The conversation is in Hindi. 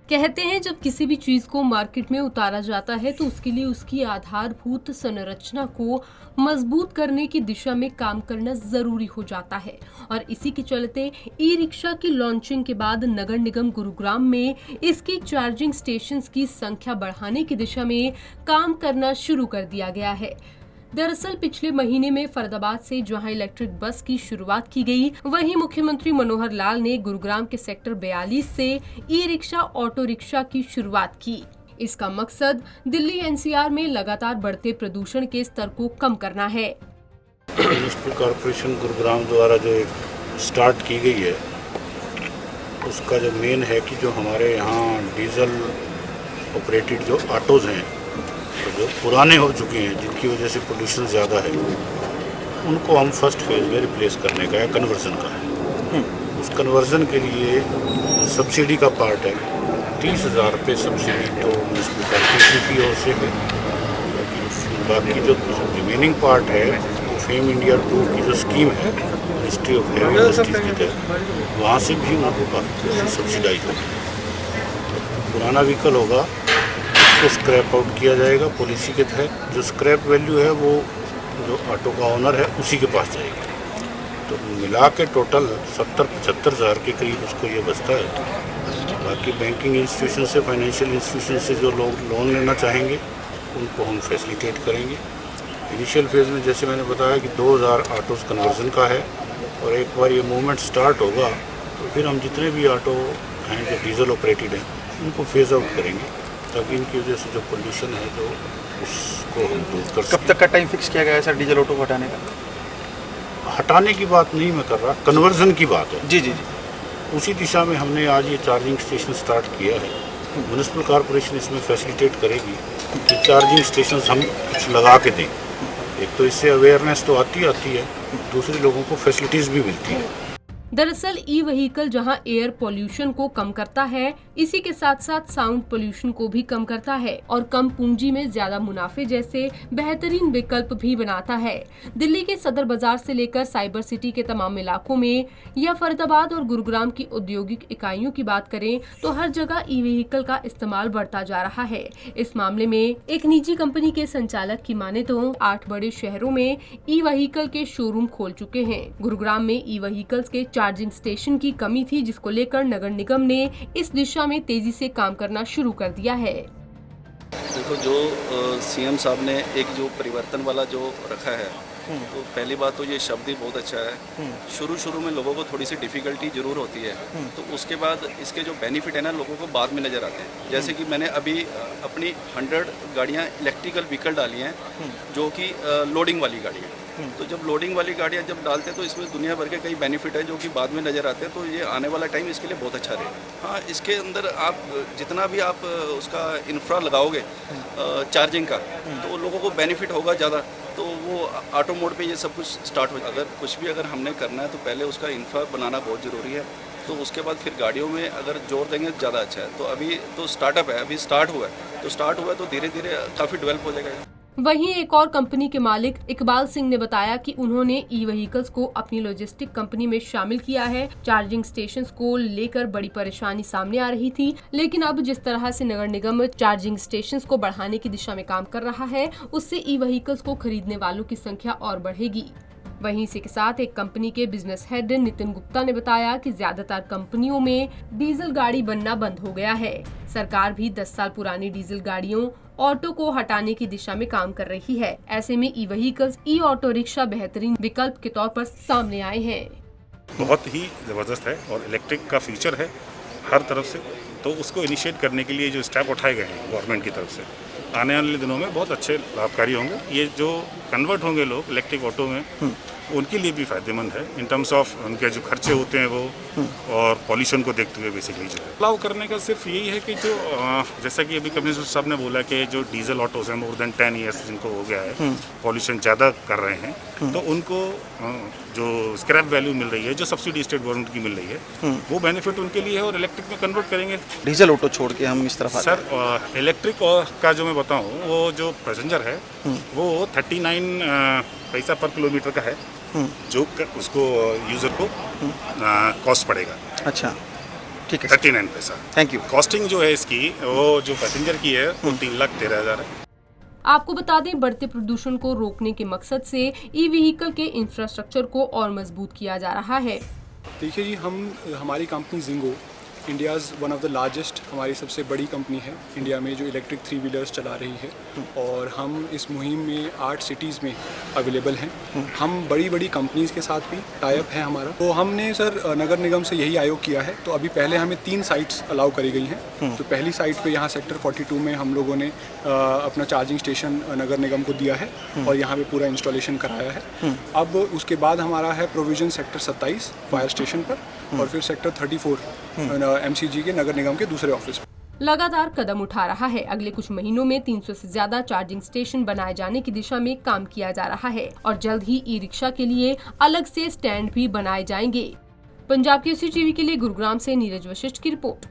कहते हैं जब किसी भी चीज को मार्केट में उतारा जाता है तो उसके लिए उसकी आधारभूत संरचना को मजबूत करने की दिशा में काम करना जरूरी हो जाता है और इसी के चलते ई रिक्शा की लॉन्चिंग के बाद नगर निगम गुरुग्राम में इसकी चार्जिंग स्टेशंस की संख्या बढ़ाने की दिशा में काम करना शुरू कर दिया गया है। दरअसल पिछले महीने में फरीदाबाद से जहां इलेक्ट्रिक बस की शुरुआत की गई, वहीं मुख्यमंत्री मनोहर लाल ने गुरुग्राम के सेक्टर 42 से ई रिक्शा ऑटो रिक्शा की शुरुआत की। इसका मकसद दिल्ली एनसीआर में लगातार बढ़ते प्रदूषण के स्तर को कम करना है। म्युनिसिपल कॉरपोरेशन गुरुग्राम द्वारा जो एक स्टार्ट की गई है, उसका जो मेन है कि जो हमारे यहाँ डीजल ऑपरेटेड जो ऑटोज़ हैं, जो पुराने हो चुके हैं, जिनकी वजह से पोल्यूशन ज़्यादा है, उनको हम फर्स्ट फेज में रिप्लेस करने का है, कन्वर्जन का है। उस कन्वर्जन के लिए सब्सिडी का पार्ट है, 30,000 रुपये सब्सिडी तो म्युनिसिपल कॉर्पोरेशन की ओर से है। बाकी जो रिमेनिंग पार्ट है वो फेम इंडिया 2 की जो स्कीम है मिनिस्ट्री ऑफ हेवी इंडस्ट्रीज के तहत, वहाँ से भी उनको काफ़ी सब्सिडाइज होगी। पुराना व्हीकल होगा उसको स्क्रैप आउट किया जाएगा पॉलिसी के तहत। जो स्क्रैप वैल्यू है वो जो ऑटो का ओनर है उसी के पास जाएगी। तो मिला के टोटल 70-75 हज़ार के करीब उसको ये बचता है। बाकी बैंकिंग इंस्टीट्यूशन से, फाइनेंशियल इंस्टीट्यूशन से जो लोग लोन लेना चाहेंगे उनको हम फैसिलिटेट करेंगे। इनिशियल फेज़ में जैसे मैंने बताया कि 2000 ऑटोज़ कन्वर्जन का है और एक बार ये मूवमेंट स्टार्ट होगा तो फिर हम जितने भी ऑटो हैं जो डीजल ऑपरेटेड हैं उनको फेज आउट करेंगे, ताकि इनकी वजह से जो पोल्यूशन है जो उसको हम दूर कर सकें। कब तक का टाइम फिक्स किया गया है सर डीजल ऑटो को हटाने का? हटाने की बात नहीं मैं कर रहा, कन्वर्जन की बात है। जी जी जी। उसी दिशा में हमने आज ये चार्जिंग स्टेशन स्टार्ट किया है। म्युनिसिपल कॉर्पोरेशन इसमें फैसिलिटेट करेगी कि चार्जिंग स्टेशन हम कुछ लगा के दें। एक तो इससे अवेयरनेस तो आती है, दूसरे लोगों को फैसिलिटीज़ भी मिलती है। दरअसल ई व्हीकल जहां एयर पोल्यूशन को कम करता है, इसी के साथ साथ साउंड पोल्यूशन को भी कम करता है और कम पूंजी में ज्यादा मुनाफे जैसे बेहतरीन विकल्प भी बनाता है। दिल्ली के सदर बाजार से लेकर साइबर सिटी के तमाम इलाकों में या फरीदाबाद और गुरुग्राम की औद्योगिक इकाइयों की बात करें तो हर जगह ई व्हीकल का इस्तेमाल बढ़ता जा रहा है। इस मामले में एक निजी कंपनी के संचालक की माने तो 8 बड़े शहरों में ई व्हीकल के शोरूम खोल चुके हैं। गुरुग्राम में ई व्हीकल्स के चार्जिंग स्टेशन की कमी थी, जिसको लेकर नगर निगम ने इस दिशा में तेजी से काम करना शुरू कर दिया है। देखो, जो सीएम साहब ने एक जो परिवर्तन वाला जो रखा है, तो पहली बात तो ये शब्द ही बहुत अच्छा है। शुरू में लोगों को थोड़ी सी डिफ़िकल्टी ज़रूर होती है, तो उसके बाद इसके जो बेनिफिट है ना लोगों को बाद में नज़र आते हैं। जैसे कि मैंने अभी अपनी 100 गाड़ियाँ इलेक्ट्रिकल व्हीकल डाली हैं, जो कि लोडिंग वाली गाड़ी है। तो जब लोडिंग वाली गाड़ियाँ जब डालते हैं तो इसमें दुनिया भर के कई बेनिफिट है जो कि बाद में नज़र आते हैं। तो ये आने वाला टाइम इसके लिए बहुत अच्छा रहेगा। हाँ, इसके अंदर आप जितना भी आप उसका इंफ्रा लगाओगे चार्जिंग का, तो लोगों को बेनिफिट होगा ज़्यादा। तो वो ऑटो मोड पे ये सब कुछ स्टार्ट हो। अगर कुछ भी अगर हमने करना है तो पहले उसका इंफ्रा बनाना बहुत ज़रूरी है, तो उसके बाद फिर गाड़ियों में अगर जोर देंगे तो ज़्यादा अच्छा है। तो अभी तो स्टार्टअप है, अभी स्टार्ट हुआ है, तो धीरे धीरे काफ़ी डेवलप हो जाएगा। वहीं एक और कंपनी के मालिक इकबाल सिंह ने बताया कि उन्होंने ई व्हीकल्स को अपनी लॉजिस्टिक कंपनी में शामिल किया है। चार्जिंग स्टेशंस को लेकर बड़ी परेशानी सामने आ रही थी, लेकिन अब जिस तरह से नगर निगम चार्जिंग स्टेशंस को बढ़ाने की दिशा में काम कर रहा है, उससे ई व्हीकल्स को खरीदने वालों की संख्या और बढ़ेगी। वहीं इसी के साथ एक कंपनी के बिजनेस हेड नितिन गुप्ता ने बताया कि ज्यादातर कंपनियों में डीजल गाड़ी बनना बंद हो गया है। सरकार भी 10 साल पुरानी डीजल गाड़ियों ऑटो को हटाने की दिशा में काम कर रही है। ऐसे में ई व्हीकल्स, ई ऑटो रिक्शा बेहतरीन विकल्प के तौर पर सामने आए हैं। बहुत ही ज़बरदस्त है और इलेक्ट्रिक का फ्यूचर है हर तरफ से, तो उसको इनिशिएट करने के लिए जो स्टेप उठाए गए हैं गवर्नमेंट की तरफ से, आने वाले दिनों में बहुत अच्छे लाभकारी होंगे। ये जो कन्वर्ट होंगे लोग इलेक्ट्रिक ऑटो में, उनके लिए भी फ़ायदेमंद है इन टर्म्स ऑफ उनके जो खर्चे होते हैं वो, और पॉल्यूशन को देखते हुए बेसिकली जो है अलाउ करने का सिर्फ यही है कि जो जैसा कि अभी कमिश्नर साहब ने बोला कि जो डीजल ऑटोज हैं मोर देन 10 ईयर्स जिनको हो गया है, पॉल्यूशन ज़्यादा कर रहे हैं, तो उनको जो स्क्रैप वैल्यू मिल रही है, जो सब्सिडी स्टेट गवर्नमेंट की मिल रही है, वो बेनिफिट उनके लिए है और इलेक्ट्रिक में कन्वर्ट करेंगे। डीजल ऑटो छोड़ के हम इस तरफ सर इलेक्ट्रिक का जो मैं बताऊँ, वो जो पैसेंजर है वो 39 पैसा पर किलोमीटर का है, जो उसको यूज़र को कॉस्ट पड़ेगा। अच्छा। ठीक है सर। 39 पैसा। Thank you. कॉस्टिंग जो है इसकी, वो जो पैसेंजर की है वो 3,13,000 है। आपको बता दें, बढ़ते प्रदूषण को रोकने के मकसद से ई व्हीकल के इंफ्रास्ट्रक्चर को और मजबूत किया जा रहा है। देखिए जी, हमारी company ginkgo India's one of the largest, हमारी सबसे बड़ी कंपनी है इंडिया में जो इलेक्ट्रिक 3 व्हीलर्स चला रही है, और हम इस मुहिम में 8 सिटीज़ में अवेलेबल हैं। हम बड़ी बड़ी कंपनीज़ के साथ भी टाई अप है हमारा। तो हमने सर नगर निगम से यही आयोग किया है। तो अभी पहले हमें 3 साइट्स अलाउ करी गई हैं। तो पहली साइट पे यहाँ सेक्टर 42 में हम लोगों ने अपना चार्जिंग स्टेशन नगर निगम को दिया है और यहाँ पे पूरा इंस्टॉलेशन कराया है। अब उसके बाद हमारा है प्रोविजन सेक्टर 27 फायर स्टेशन पर, और फिर सेक्टर 34 MCG के नगर निगम के दूसरे ऑफिस। लगातार कदम उठा रहा है। अगले कुछ महीनों में 300 से ज्यादा चार्जिंग स्टेशन बनाए जाने की दिशा में काम किया जा रहा है और जल्द ही ई रिक्शा के लिए अलग से स्टैंड भी बनाए जाएंगे। पंजाब केसरी टीवी के लिए गुरुग्राम से नीरज वशिष्ठ की रिपोर्ट।